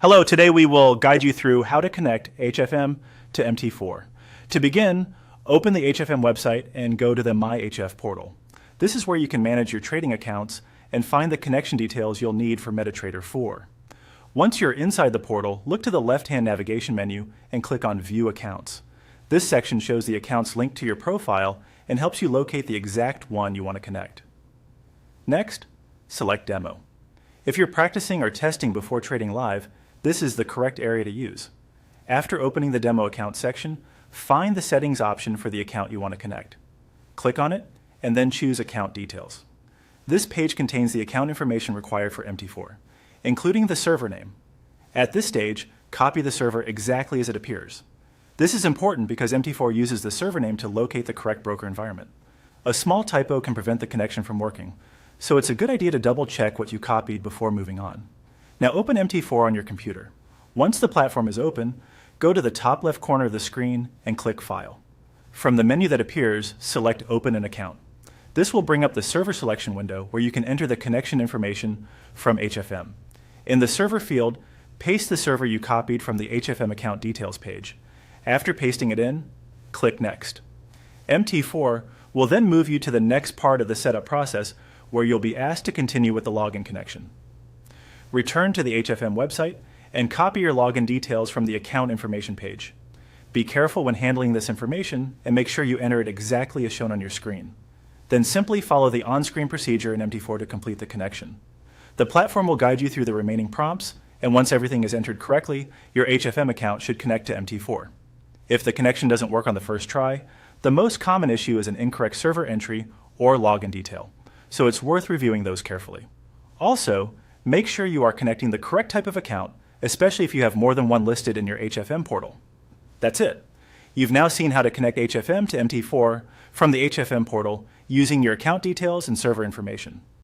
Hello, today we will guide you through how to connect HFM to MT4. To begin, open the HFM website and go to the My HF portal. This is where you can manage your trading accounts and find the connection details you'll need for MetaTrader 4. Once you're inside the portal, look to the left-hand navigation menu and click on View Accounts. This section shows the accounts linked to your profile and helps you locate the exact one you want to connect. Next, select Demo. If you're practicing or testing before trading live, this is the correct area to use. After opening the Demo Account section, find the Settings option for the account you want to connect. Click on it, and then choose Account Details. This page contains the account information required for MT4, including the server name. At this stage, copy the server exactly as it appears. This is important because MT4 uses the server name to locate the correct broker environment. A small typo can prevent the connection from working, so it's a good idea to double-check what you copied before moving on. Now open MT4 on your computer. Once the platform is open, go to the top left corner of the screen and click File. From the menu that appears, select Open an Account. This will bring up the server selection window where you can enter the connection information from HFM. In the server field, paste the server you copied from the HFM account details page. After pasting it in, click Next. MT4 will then move you to the next part of the setup process where you'll be asked to continue with the login connection. Return to the HFM website and copy your login details from the account information page. Be careful when handling this information and make sure you enter it exactly as shown on your screen. Then simply follow the on-screen procedure in MT4 to complete the connection. The platform will guide you through the remaining prompts, and once everything is entered correctly, your HFM account should connect to MT4. If the connection doesn't work on the first try, the most common issue is an incorrect server entry or login detail, so it's worth reviewing those carefully. Also, make sure you are connecting the correct type of account, especially if you have more than one listed in your HFM portal. That's it. You've now seen how to connect HFM to MT4 from the HFM portal using your account details and server information.